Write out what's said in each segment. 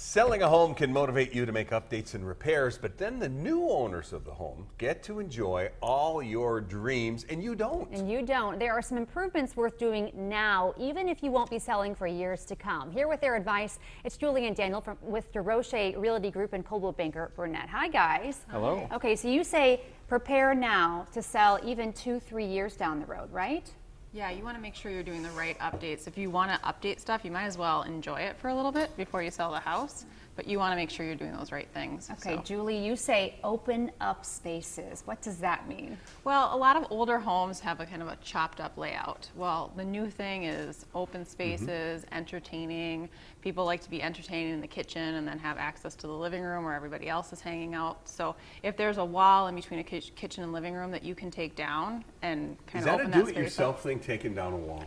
Selling a home can motivate you to make updates and repairs, but then the new owners of the home get to enjoy all your dreams, and you don't. And you don't. There are some improvements worth doing now, even if you won't be selling for years to come. Here with their advice, it's Julie and Daniel with DeRoche Realty Group and Coldwell Banker Burnett. Hi, guys. Hello. Okay, so you say prepare now to sell even 2-3 years down the road, right? Yeah, you want to make sure you're doing the right updates. If you want to update stuff, you might as well enjoy it for a little bit before you sell the house, but you want to make sure you're doing those right things. Okay, so. Julie, you say open up spaces. What does that mean? Well, a lot of older homes have a kind of a chopped up layout. Well, the new thing is open spaces, entertaining. People like to be entertaining in the kitchen and then have access to the living room where everybody else is hanging out. So if there's a wall in between a kitchen and living room that you can take down and kind of open that space up. Is that a do-it-yourself thing, taking down a wall?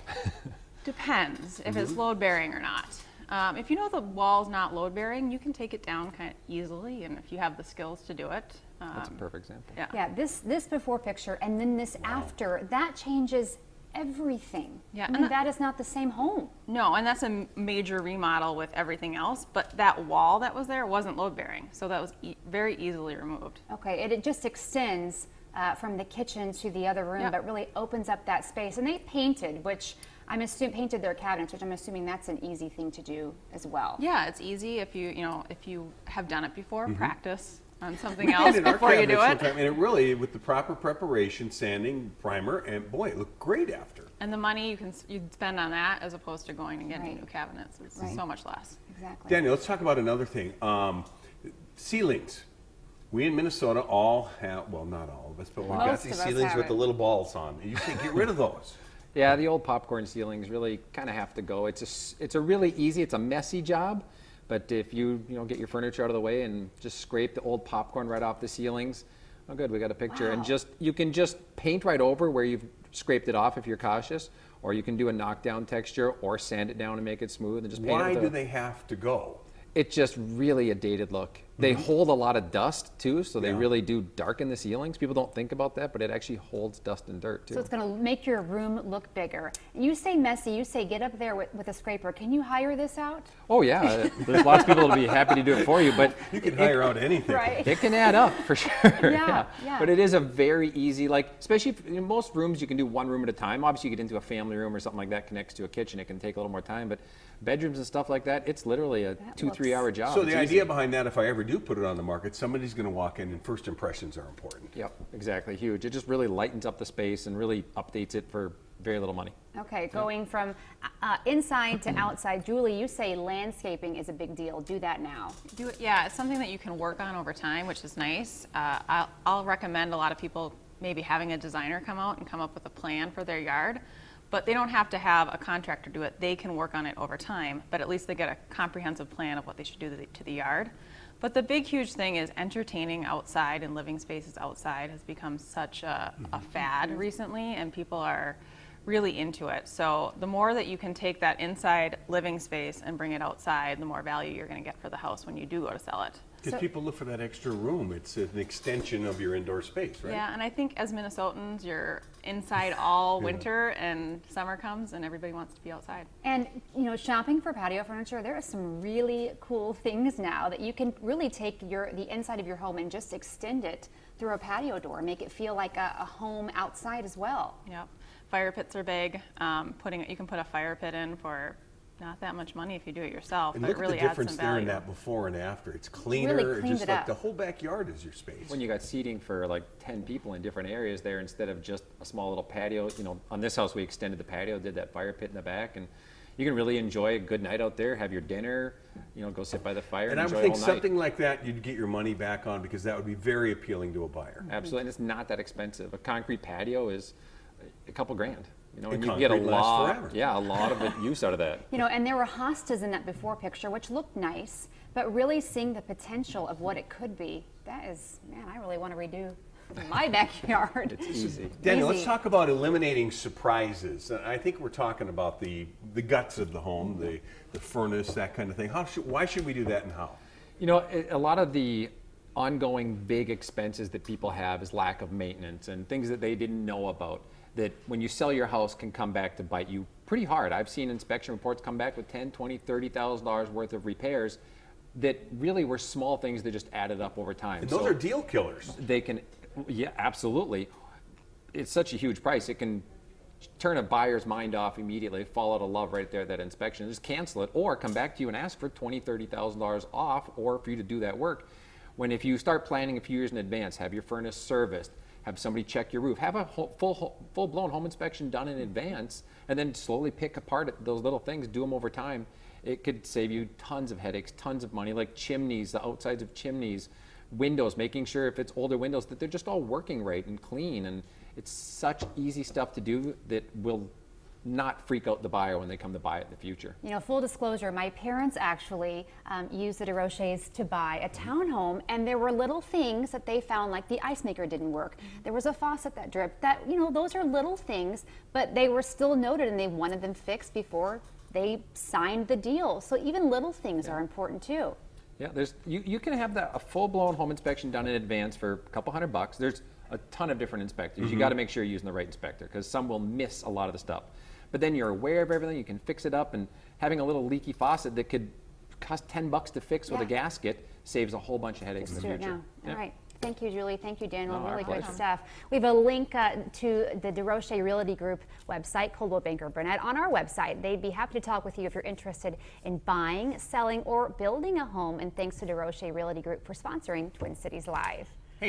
Depends if it's load bearing or not. If you know the wall's not load bearing, you can take it down kind of easily, and if you have the skills to do it. That's a perfect example. Yeah. Yeah, this before picture and then this after, that changes everything. Yeah, I mean, that is not the same home. No, and that's a major remodel with everything else, but that wall that was there wasn't load bearing, so that was very easily removed. Okay, it just extends from the kitchen to the other room, Yep. but really opens up that space. And they painted, which I'm assuming painted their cabinets, which I'm assuming that's an easy thing to do as well. Yeah, it's easy if you have done it before, practice on something else In our before you do cabinets it. sometime, and it really, with the proper preparation, sanding, primer, and boy, it looked great after. And the money you'd spend on that as opposed to going and getting Right. new cabinets. It's Right. so much less. Exactly. Daniel, let's talk about another thing. Ceilings. We in Minnesota all have, well, not all of us, but we've got Most these of us ceilings have with it. the little balls on. You can get rid of those. Yeah, the old popcorn ceilings really kind of have to go. It's a really easy, it's a messy job, but if you get your furniture out of the way and just scrape the old popcorn right off the ceilings, oh good, we got a picture. Wow. And you can just paint right over where you've scraped it off if you're cautious, or you can do a knockdown texture or sand it down and make it smooth and just paint Why it. do they have to go? It's just really a dated look. They hold a lot of dust too, so they Yeah. really do darken the ceilings. People don't think about that, but it actually holds dust and dirt too. So it's going to make your room look bigger. You say messy, you say get up there with a scraper. Can you hire this out? Oh yeah, there's lots of people that'll be happy to do it for you, but You can hire out anything. Right. it can add up for sure. Yeah. But it is a very easy, especially in most rooms you can do one room at a time. Obviously you get into a family room or something like that connects to a kitchen, it can take a little more time, but bedrooms and stuff like that, it's literally a That 2-3 hour job. So It's the easy. idea behind that, if I ever do put it on the market, somebody's going to walk in and first impressions are important. Yep, exactly, huge. It just really lightens up the space and really updates it for very little money. Okay, going from inside to outside. Julie, you say landscaping is a big deal. Do that now. Do it, yeah, it's something that you can work on over time, which is nice. I'll recommend a lot of people maybe having a designer come out and come up with a plan for their yard, but they don't have to have a contractor do it. They can work on it over time, but at least they get a comprehensive plan of what they should do to the yard. But the big, huge thing is entertaining outside and living spaces outside has become such a fad recently, and people are really into it. So the more that you can take that inside living space and bring it outside, the more value you're going to get for the house when you do go to sell it. Because people look for that extra room. It's an extension of your indoor space, right? Yeah, and I think as Minnesotans, you're inside all winter and summer comes and everybody wants to be outside. And shopping for patio furniture, there are some really cool things now that you can really take the inside of your home and just extend it through a patio door, make it feel like a home outside as well. Yep. Fire pits are big. You can put a fire pit in for not that much money if you do it yourself, And but look it really at the adds some difference there in value. that before and after. It's cleaner, Really cleans just it like up. the whole backyard is your space. When you got seating for like 10 people in different areas there instead of just a small little patio, on this house we extended the patio, did that fire pit in the back, and you can really enjoy a good night out there, have your dinner, go sit by the fire and And I would enjoy think all night. something like that you'd get your money back on, because that would be very appealing to a buyer. Absolutely, and it's not that expensive. A concrete patio is a couple grand, and And you get a concrete lasts lot, forever. a lot of use out of that. And there were hostas in that before picture, which looked nice, but really seeing the potential of what it could be, that is, man, I really want to redo my backyard. It's easy. Daniel, Easy. let's talk about eliminating surprises. I think we're talking about the guts of the home, the furnace, that kind of thing. Why should we do that, and how? A lot of the ongoing big expenses that people have is lack of maintenance and things that they didn't know about, that when you sell your house can come back to bite you pretty hard. I've seen inspection reports come back with $10,000, $20,000, $30,000 worth of repairs that really were small things that just added up over time. And those So are deal killers. they can, yeah, absolutely. It's such a huge price. It can turn a buyer's mind off immediately, fall out of love right there at that inspection, just cancel it, or come back to you and ask for $20,000, $30,000 off, or for you to do that work. When if you start planning a few years in advance, have your furnace serviced, have somebody check your roof, have a full-blown home inspection done in advance, and then slowly pick apart those little things, do them over time. It could save you tons of headaches, tons of money, like chimneys, the outsides of chimneys, windows, making sure if it's older windows that they're just all working right and clean. And it's such easy stuff to do that will not freak out the buyer when they come to buy it in the future. You know, full disclosure, my parents actually used the DeRoches to buy a townhome, and there were little things that they found, like the ice maker didn't work. There was a faucet that dripped. That, you know, those are little things, but they were still noted, and they wanted them fixed before they signed the deal. So even little things are important too. Yeah, there's you can have a full-blown home inspection done in advance for a couple $100. There's a ton of different inspectors. You got to make sure you're using the right inspector, because some will miss a lot of the stuff. But then you're aware of everything, you can fix it up, and having a little leaky faucet that could cost $10 to fix with a Yeah. gasket saves a whole bunch of headaches Let's in do the it future. now. Yeah. All right. Thank you, Julie. Thank you, Daniel. No, our Really good pleasure. stuff. We have a link to the DeRoche Realty Group website, Coldwell Banker Burnett, on our website. They'd be happy to talk with you if you're interested in buying, selling, or building a home. And thanks to DeRoche Realty Group for sponsoring Twin Cities Live.